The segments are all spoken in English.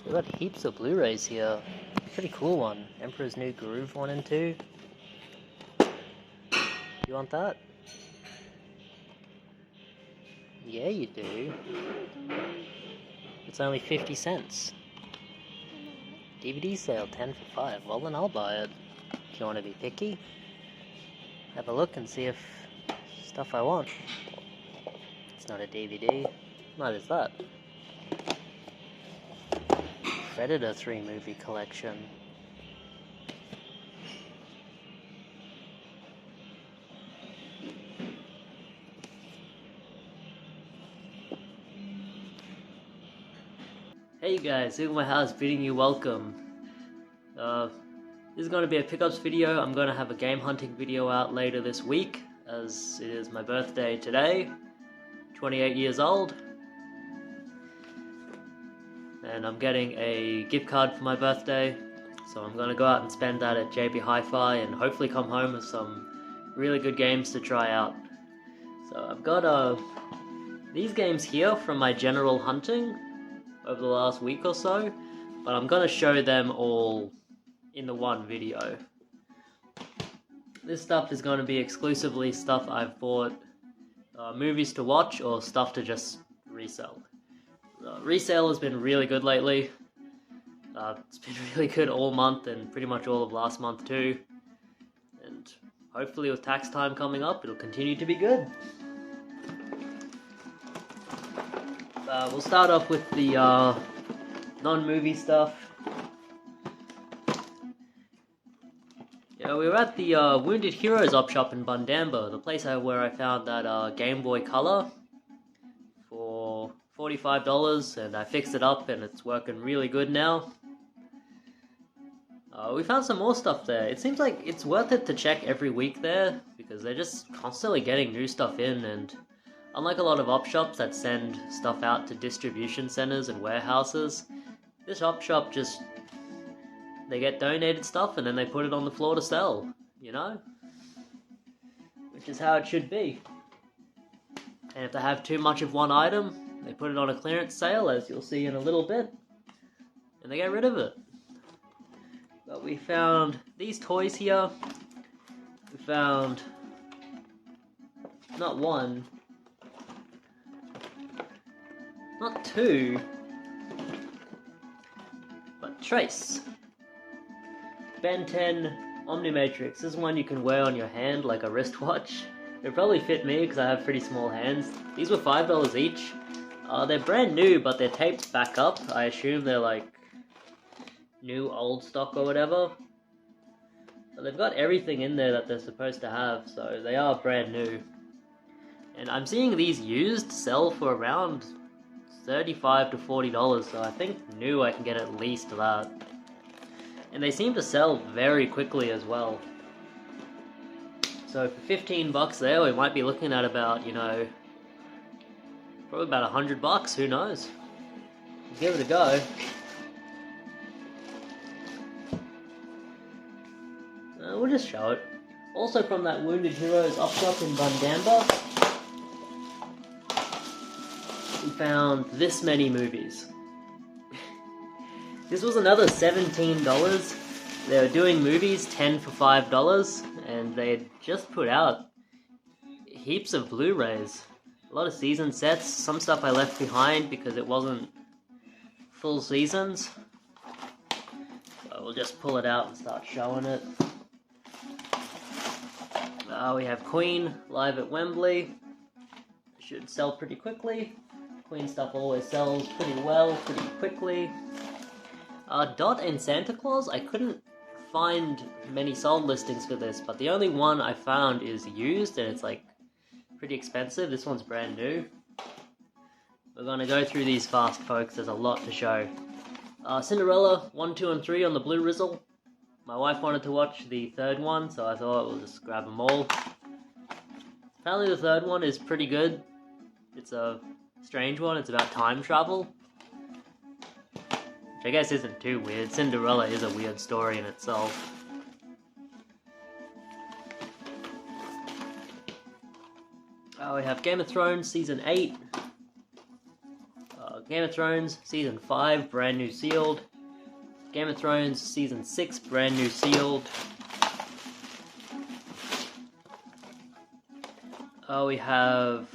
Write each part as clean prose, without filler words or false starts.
We've got heaps of Blu-rays here. Pretty cool one. Emperor's New Groove 1 and 2. You want that? Yeah, you do. It's only 50 cents. DVD sale, 10 for 5. Well, then I'll buy it. If you want to be picky, have a look and see if stuff I want. It's not a DVD. What is that? Predator 3 movie collection. Hey guys, in my house bidding you welcome. This is going to be a pickups video. I'm going to have a game hunting video out later this week, as it is my birthday today, 28 years old. And I'm getting a gift card for my birthday, so I'm going to go out and spend that at JB Hi-Fi and hopefully come home with some really good games to try out. So I've got these games here from my general hunting over the last week or so, but I'm going to show them all in the one video. This stuff is going to be exclusively stuff I've bought movies to watch or stuff to just resell. Resale has been really good lately. It's been really good all month and pretty much all of last month too. And hopefully with tax time coming up, it'll continue to be good. We'll start off with the non-movie stuff. We were at the Wounded Heroes op shop in Bundamba, the place where I found that Game Boy Color for $45, and I fixed it up and it's working really good now. We found some more stuff there. It seems like it's worth it to check every week there, because they're just constantly getting new stuff in, and unlike a lot of op shops that send stuff out to distribution centers and warehouses, this op shop just, they get donated stuff and then they put it on the floor to sell, you know? Which is how it should be. And if they have too much of one item, they put it on a clearance sale, as you'll see in a little bit, and they get rid of it. But we found these toys here. We found not one, not two, but Trace. Ben 10 Omnimatrix. This is one you can wear on your hand like a wristwatch. It'll probably fit me because I have pretty small hands. These were $5 each. They're brand new, but they're taped back up. I assume they're like new old stock or whatever. But they've got everything in there that they're supposed to have, so they are brand new. And I'm seeing these used sell for around $35 to $40, so I think new I can get at least that. And they seem to sell very quickly as well. So for 15 bucks there, we might be looking at about, probably about $100, who knows? Give it a go. We'll just show it. Also from that Wounded Heroes op shop in Bundamba, we found this many movies. This was another $17. They were doing movies 10 for $5, and they had just put out heaps of Blu-rays. A lot of season sets, some stuff I left behind because it wasn't full seasons. So we'll just pull it out and start showing it. We have Queen live at Wembley. Should sell pretty quickly. Queen stuff always sells pretty well, pretty quickly. Dot and Santa Claus, I couldn't find many sold listings for this, but the only one I found is used, and it's like pretty expensive. This one's brand new. We're going to go through these fast, folks. There's a lot to show. Cinderella 1, 2, and 3 on the Blue Rizzle. My wife wanted to watch the third one, so I thought we'll just grab them all. Apparently the third one is pretty good. It's a strange one. It's about time travel, which I guess isn't too weird. Cinderella is a weird story in itself. We have Game of Thrones Season 8. Game of Thrones Season 5, brand new sealed. Game of Thrones Season 6, brand new sealed. We have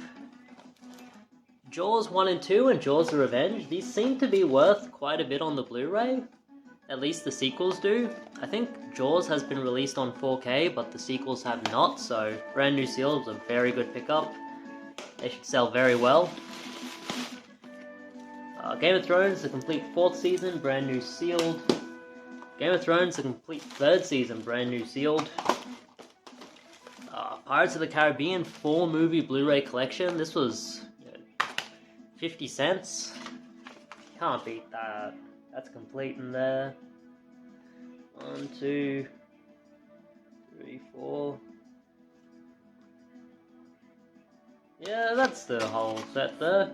Jaws 1 and 2 and Jaws the Revenge. These seem to be worth quite a bit on the Blu-ray. At least the sequels do. I think Jaws has been released on 4K, but the sequels have not, so brand new sealed was a very good pickup. They should sell very well. Game of Thrones, the complete 4th season, brand new sealed. Game of Thrones, the complete 3rd season, brand new sealed. Pirates of the Caribbean 4-movie Blu-ray collection. This was 50 cents. Can't beat that. That's complete in there. 1, 2, 3, 4. Yeah, that's the whole set there.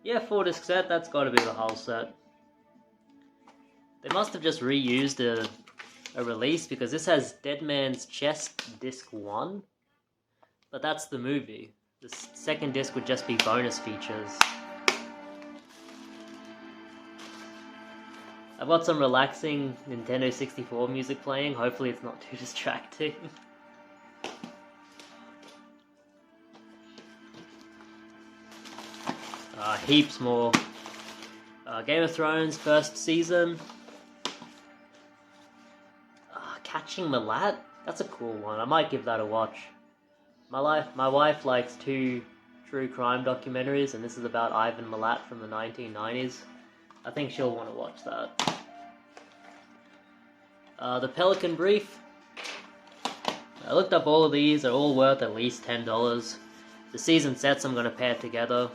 Yeah, 4-disc set, that's gotta be the whole set. They must have just reused a release, because this has Dead Man's Chest Disc 1. But that's the movie. The second disc would just be bonus features. I've got some relaxing Nintendo 64 music playing. Hopefully it's not too distracting. Heaps more. Game of Thrones 1st season. Catching Malat? That's a cool one. I might give that a watch. My wife likes 2 true crime documentaries, and this is about Ivan Milat from the 1990s. I think she'll want to watch that. The Pelican Brief. I looked up all of these. They're all worth at least $10. The season sets I'm going to pair together.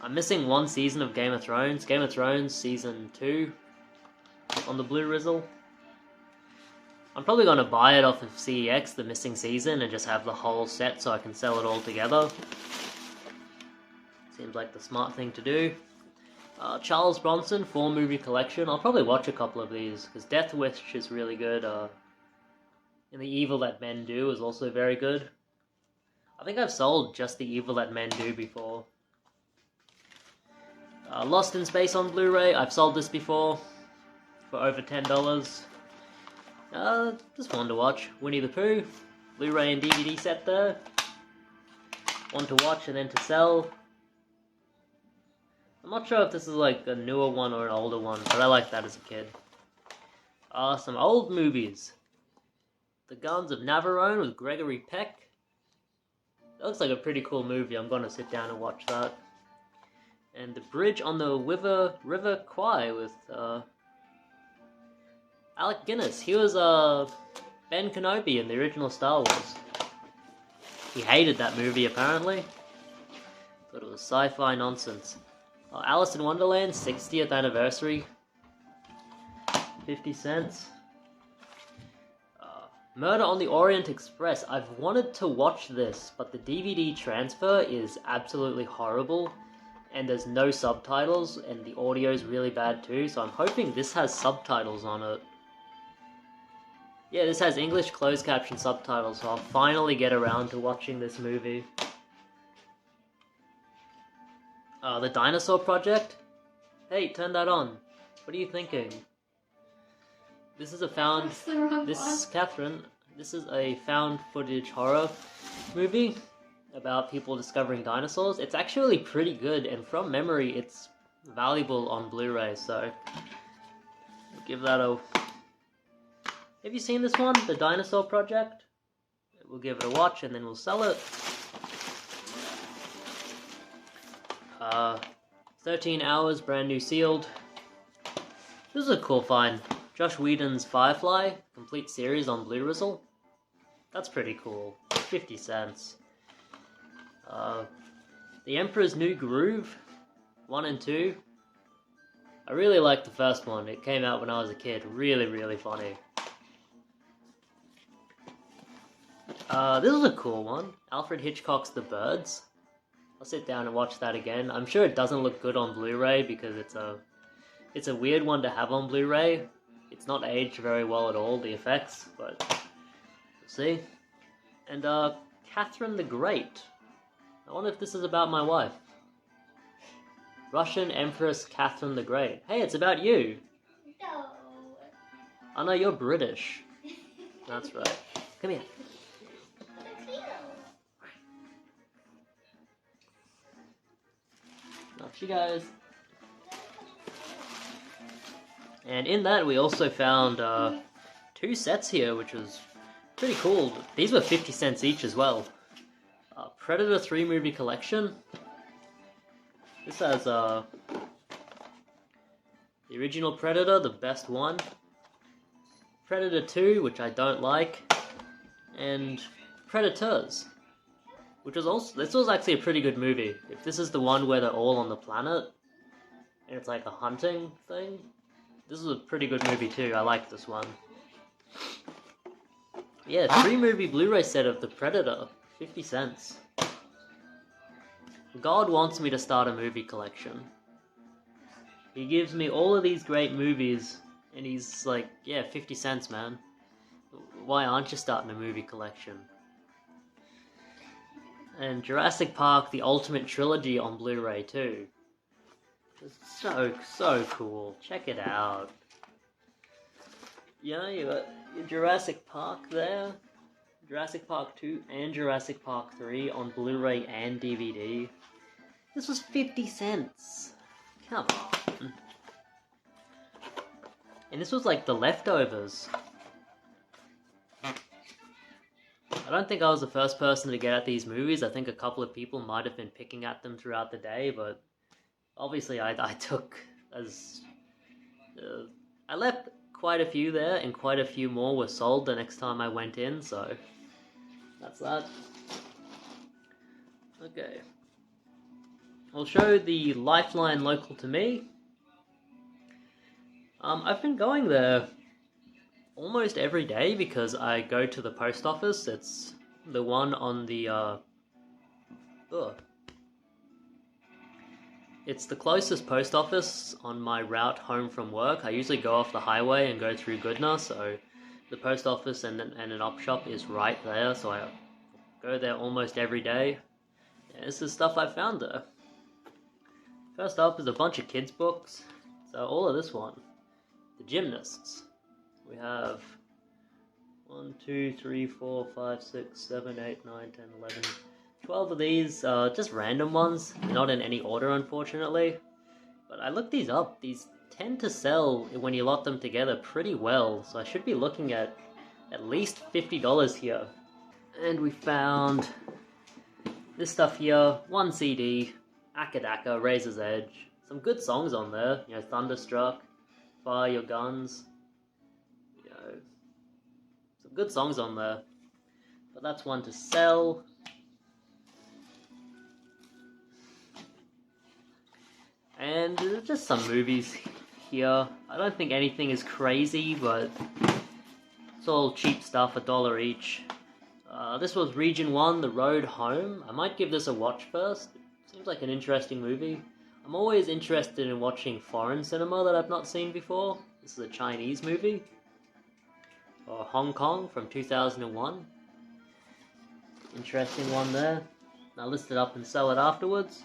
I'm missing 1 season of Game of Thrones. Game of Thrones Season 2 on the Blue Resale. I'm probably going to buy it off of CEX, the missing season, and just have the whole set so I can sell it all together. Seems like the smart thing to do. Charles Bronson 4-movie collection. I'll probably watch a couple of these, because Death Wish is really good. And The Evil That Men Do is also very good. I think I've sold just The Evil That Men Do before. Lost in Space on Blu-ray. I've sold this before for over $10. Just one to watch. Winnie the Pooh, Blu-ray and DVD set there. One to watch and then to sell. I'm not sure if this is like a newer one or an older one, but I liked that as a kid. Some old movies. The Guns of Navarone with Gregory Peck. That looks like a pretty cool movie. I'm gonna sit down and watch that. And The Bridge on the River Kwai with Alec Guinness. He was Ben Kenobi in the original Star Wars. He hated that movie apparently. Thought it was sci-fi nonsense. Alice in Wonderland 60th anniversary. 50 cents. Murder on the Orient Express. I've wanted to watch this, but the DVD transfer is absolutely horrible. And there's no subtitles, and the audio is really bad too, so I'm hoping this has subtitles on it. Yeah, this has English closed caption subtitles, so I'll finally get around to watching this movie. The Dinosaur Project? Hey, turn that on. What are you thinking? This is a found... Catherine, this is a found footage horror movie about people discovering dinosaurs. It's actually pretty good, and from memory, it's valuable on Blu-ray, so... give that a... Have you seen this one? The Dinosaur Project? We'll give it a watch, and then we'll sell it. 13 Hours, brand new sealed. This is a cool find. Josh Whedon's Firefly, complete series on Blue Resale. That's pretty cool. 50 cents. The Emperor's New Groove, 1 and 2. I really liked the first one. It came out when I was a kid. Really, really funny. This is a cool one. Alfred Hitchcock's The Birds. I'll sit down and watch that again. I'm sure it doesn't look good on Blu-ray because it's a weird one to have on Blu-ray. It's not aged very well at all, the effects, but we'll see. And Catherine the Great. I wonder if this is about my wife. Russian Empress Catherine the Great. Hey, it's about you. No. Oh no, you're British. That's right. Come here. Off she goes. And in that we also found 2 sets here, which was pretty cool. These were 50 cents each as well. Predator 3 movie collection. This has the original Predator, the best one. Predator 2, which I don't like. And Predators, which was also... This was actually a pretty good movie. If this is the one where they're all on the planet, and it's like a hunting thing, this is a pretty good movie too. I like this one. Yeah, 3 movie Blu-ray set of the Predator, 50 cents. God wants me to start a movie collection. He gives me all of these great movies, and he's like, yeah, 50 cents, man. Why aren't you starting a movie collection? And Jurassic Park, the Ultimate Trilogy on Blu-ray too. It's so cool. Check it out. Yeah, you got your Jurassic Park there. Jurassic Park 2 and Jurassic Park 3 on Blu-ray and DVD. This was 50 cents. Come on. And this was like the leftovers. I don't think I was the first person to get at these movies. I think a couple of people might have been picking at them throughout the day, but obviously I took as... I left quite a few there, and quite a few more were sold the next time I went in, so that's that. Okay. I'll show the Lifeline local to me. I've been going there almost every day because I go to the post office. It's the one on the It's the closest post office on my route home from work. I usually go off the highway and go through Goodna, so the post office and an op shop is right there, so I go there almost every day. Yeah, this is stuff I found there. First up is a bunch of kids' books. So all of this one. The Gymnasts. We have 1, 2, 3, 4, 5, 6, 7, 8, 9, 10, 11, 12 of these, just random ones. Not in any order, unfortunately. But I looked these up. These tend to sell when you lot them together pretty well. So I should be looking at least $50 here. And we found this stuff here. 1 CD. Akadaka, Razor's Edge. Some good songs on there. You know, Thunderstruck, Fire Your Guns. You know, some good songs on there. But that's one to sell. And just some movies here. I don't think anything is crazy, but it's all cheap stuff, $1 each. This was Region 1, The Road Home. I might give this a watch first. Seems like an interesting movie. I'm always interested in watching foreign cinema that I've not seen before. This is a Chinese movie. Or Hong Kong from 2001. Interesting one there. I'll list it up and sell it afterwards.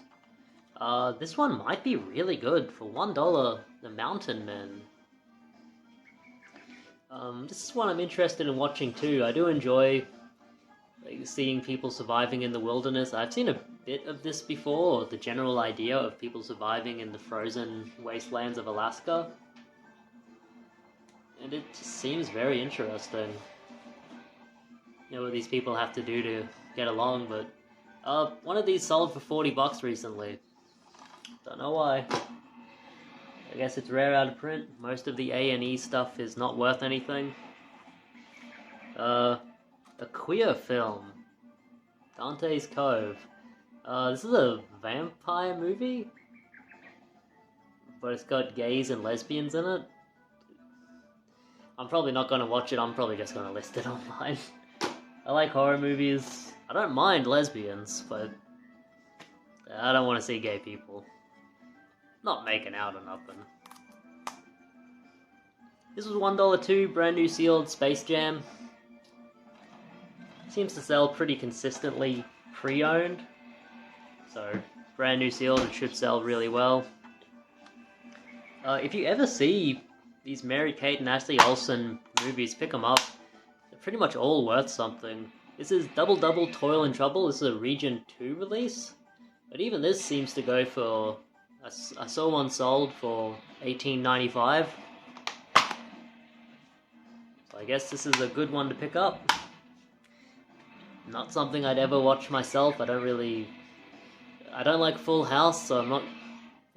This one might be really good for $1. The Mountain Men. This is one I'm interested in watching too. I do enjoy seeing people surviving in the wilderness. I've seen a bit of this before, the general idea of people surviving in the frozen wastelands of Alaska. And it just seems very interesting. You know what these people have to do to get along, but one of these sold for $40 recently. Don't know why. I guess it's rare out of print. Most of the A&E stuff is not worth anything. A queer film. Dante's Cove. This is a vampire movie, but it's got gays and lesbians in it. I'm probably not going to watch it, I'm probably just going to list it online. I like horror movies. I don't mind lesbians, but I don't want to see gay people. Not making out or nothing. This was $1 too, brand new sealed Space Jam. Seems to sell pretty consistently pre-owned. So, brand new sealed, it should sell really well. If you ever see these Mary-Kate and Ashley Olsen movies, pick them up. They're pretty much all worth something. This is Double Double Toil and Trouble. This is a Region 2 release. But even this seems to go for... I saw one sold for $18.95. So I guess this is a good one to pick up. Not something I'd ever watch myself. I don't like Full House, so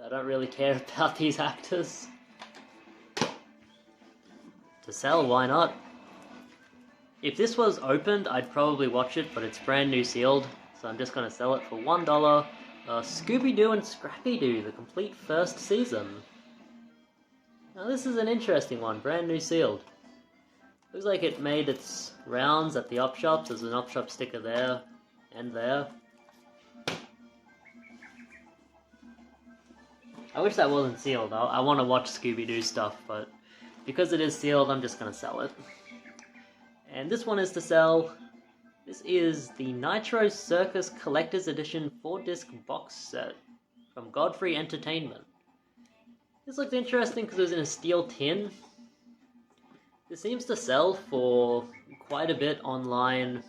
I don't really care about these actors. To sell, why not? If this was opened, I'd probably watch it, but it's brand new sealed, so I'm just gonna sell it for $1. Scooby-Doo and Scrappy-Doo, the complete first season. Now this is an interesting one, brand new sealed. Looks like it made its rounds at the op shops. There's an op shop sticker there and there. I wish that wasn't sealed. I want to watch Scooby-Doo stuff, but because it is sealed, I'm just gonna sell it. And this one is to sell. This is the Nitro Circus Collector's Edition 4-disc box set from Godfrey Entertainment. This looks interesting because it was in a steel tin. This seems to sell for quite a bit online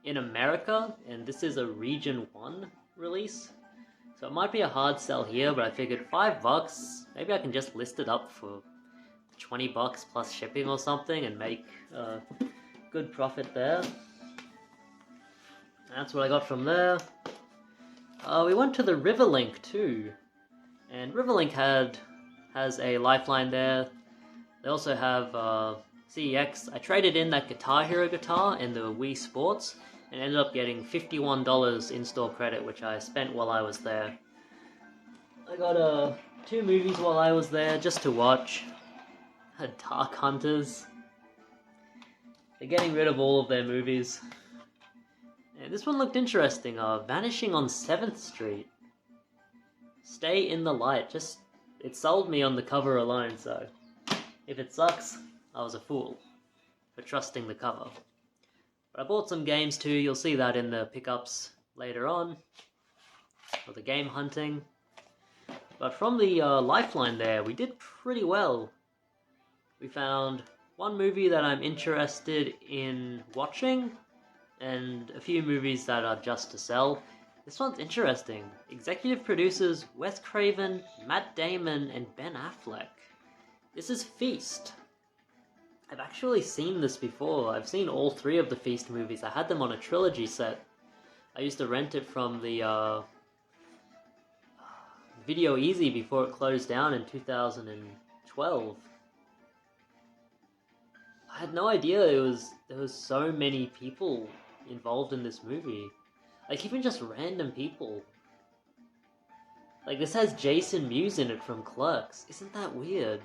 in America, and this is a Region 1 release. So it might be a hard sell here, but I figured $5, maybe I can just list it up for $20 plus shipping or something and make good profit there. That's what I got from there. We went to the Riverlink too, and Riverlink has a lifeline there. They also have CEX. I traded in that Guitar Hero guitar and the Wii Sports, and ended up getting $51 in-store credit, which I spent while I was there. I got 2 movies while I was there just to watch. Dark Hunters. They're getting rid of all of their movies. And this one looked interesting. Vanishing on 7th Street. Stay in the Light. It sold me on the cover alone, so if it sucks, I was a fool for trusting the cover. But I bought some games too. You'll see that in the pickups later on, for the game hunting. But from the lifeline there, we did pretty well. We found one movie that I'm interested in watching, and a few movies that are just to sell. This one's interesting. Executive producers Wes Craven, Matt Damon, and Ben Affleck. This is Feast. I've actually seen this before. I've seen all 3 of the Feast movies. I had them on a trilogy set. I used to rent it from the Video Easy before it closed down in 2012. I had no idea there was so many people involved in this movie. Like, even just random people. Like, this has Jason Mewes in it from Clerks. Isn't that weird?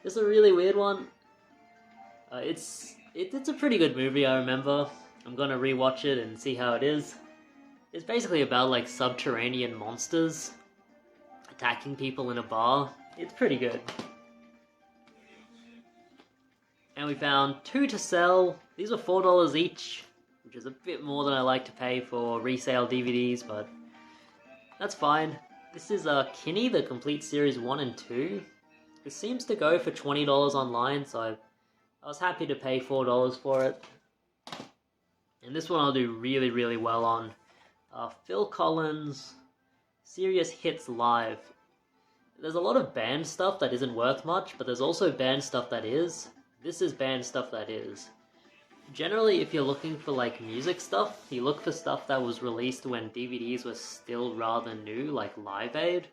It's a really weird one. It's a pretty good movie, I remember. I'm gonna rewatch it and see how it is. It's basically about, like, subterranean monsters attacking people in a bar. It's pretty good. And we found 2 to sell. These were $4 each, which is a bit more than I like to pay for resale DVDs, but that's fine. This is Kinney, the complete series 1 and 2. This seems to go for $20 online, so I was happy to pay $4 for it. And this one I'll do really, really well on. Phil Collins, Serious Hits Live. There's a lot of band stuff that isn't worth much, but there's also band stuff that is. This is band stuff that is. Generally, if you're looking for, like, music stuff, you look for stuff that was released when DVDs were still rather new, like Live Aid.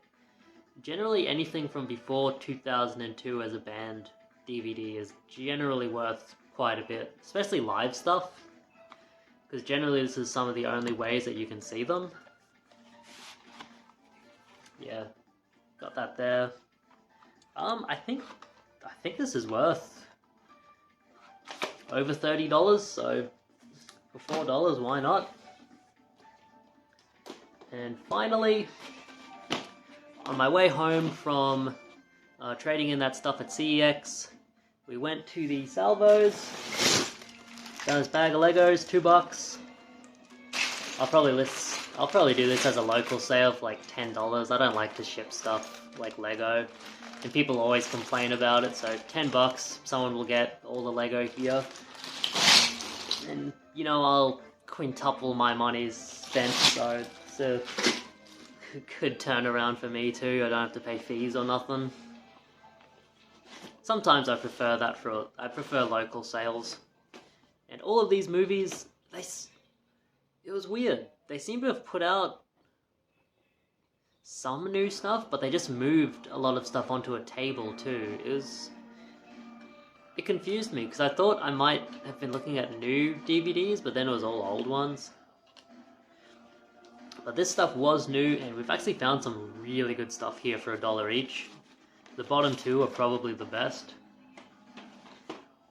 Generally, anything from before 2002 as a band DVD is generally worth quite a bit, especially live stuff, because generally this is some of the only ways that you can see them. Yeah, got that there. I think this is worth over $30, so for $4, why not? And finally, on my way home from trading in that stuff at CEX, we went to the Salvos. Got this bag of Legos, $2. I'll probably list I'll probably do this as a local sale for like $10. I don't like to ship stuff like Lego. And people always complain about it, so $10, someone will get all the Lego here. And, you know, I'll quintuple my money's spent, so it's a good turnaround for me too. I don't have to pay fees or nothing. Sometimes I prefer that I prefer local sales. And all of these movies, it was weird. They seem to have put out some new stuff, but they just moved a lot of stuff onto a table too. It confused me, because I thought I might have been looking at new DVDs, but then it was all old ones. But this stuff was new, and we've actually found some really good stuff here for $1 each. The bottom two are probably the best.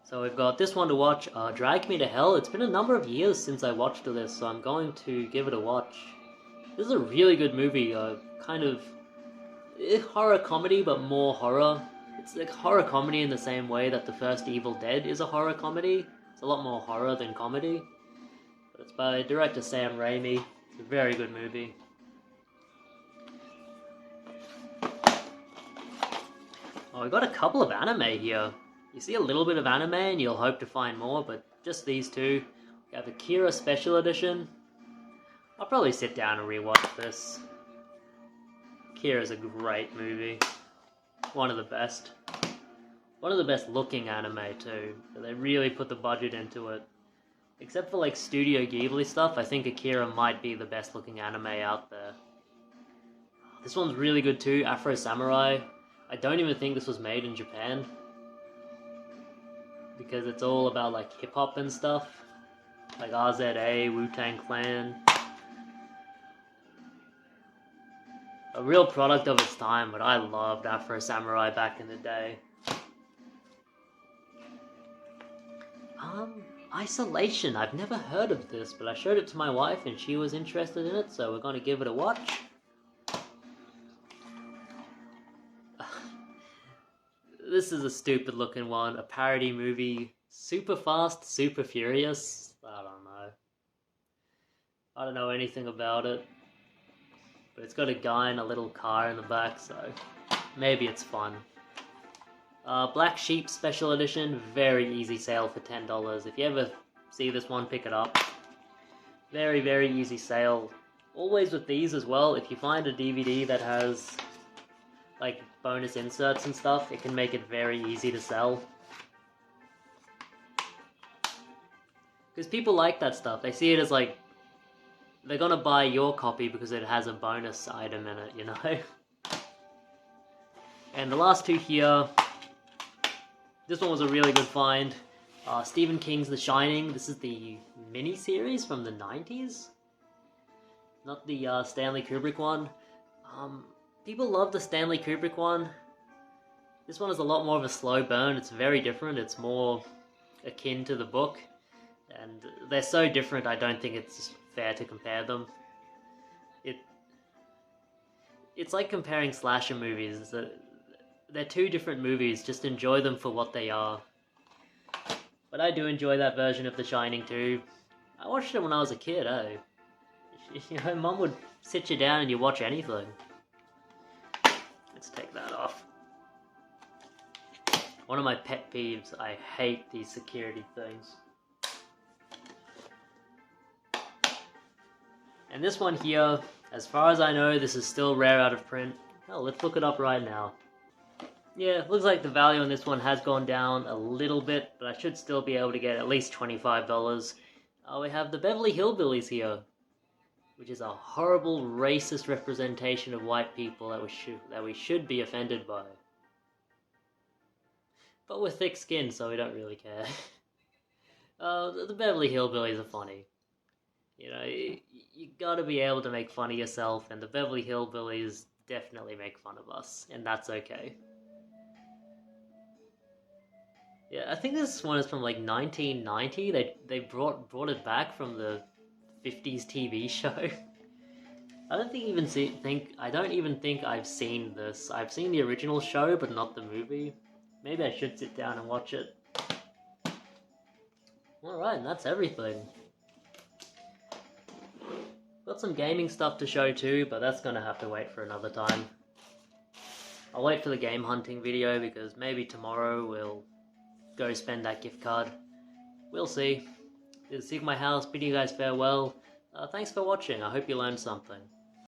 So we've got this one to watch, Drag Me to Hell. It's been a number of years since I watched this, so I'm going to give it a watch. This is a really good movie, kind of horror comedy, but more horror. It's like horror comedy in the same way that the first Evil Dead is a horror comedy. It's a lot more horror than comedy. But it's by director Sam Raimi. It's a very good movie. Oh, we got a couple of anime here. You see a little bit of anime and you'll hope to find more, but just these two. We have Akira Special Edition. I'll probably sit down and rewatch this. Akira's a great movie. One of the best. One of the best looking anime too. They really put the budget into it. Except for like Studio Ghibli stuff, I think Akira might be the best looking anime out there. This one's really good too, Afro Samurai. I don't even think this was made in Japan. Because it's all about like hip hop and stuff. Like RZA, Wu-Tang Clan. A real product of its time, but I loved Afro Samurai back in the day. Isolation. I've never heard of this, but I showed it to my wife and she was interested in it, so we're going to give it a watch. This is a stupid looking one. A parody movie. Super Fast, Super Furious. I don't know. I don't know anything about it. But it's got a guy in a little car in the back, so maybe it's fun. Black Sheep Special Edition, very easy sale for $10. If you ever see this one, pick it up. Very, very easy sale. Always with these as well, if you find a DVD that has like bonus inserts and stuff, it can make it very easy to sell. Because people like that stuff. They see it as like, they're gonna buy your copy because it has a bonus item in it, you know? And the last two here, this one was a really good find. Stephen King's The Shining. This is the mini-series from the 90s. Not the Stanley Kubrick one. People love the Stanley Kubrick one. This one is a lot more of a slow burn. It's very different. It's more akin to the book. And they're so different, I don't think it's fair to compare them. It's like comparing slasher movies. They're two different movies, just enjoy them for what they are. But I do enjoy that version of The Shining too. I watched it when I was a kid, eh? You know, Mum would sit you down and you watch anything. Let's take that off. One of my pet peeves, I hate these security things. And this one here, as far as I know, this is still rare out of print. Oh, let's look it up right now. Yeah, looks like the value on this one has gone down a little bit, but I should still be able to get at least $25. We have the Beverly Hillbillies here, which is a horrible racist representation of white people that we should be offended by. But we're thick skinned, so we don't really care. The Beverly Hillbillies are funny. You know, you gotta be able to make fun of yourself, and the Beverly Hillbillies definitely make fun of us, and that's okay. Yeah, I think this one is from like 1990. They brought it back from the 50s TV show. I don't even think I've seen this. I've seen the original show, but not the movie. Maybe I should sit down and watch it. Alright, and that's everything. Got some gaming stuff to show too, but that's gonna have to wait for another time. I'll wait for the game hunting video because maybe tomorrow we'll go spend that gift card. We'll see. This is Sigma House, bidding you guys farewell. Thanks for watching, I hope you learned something.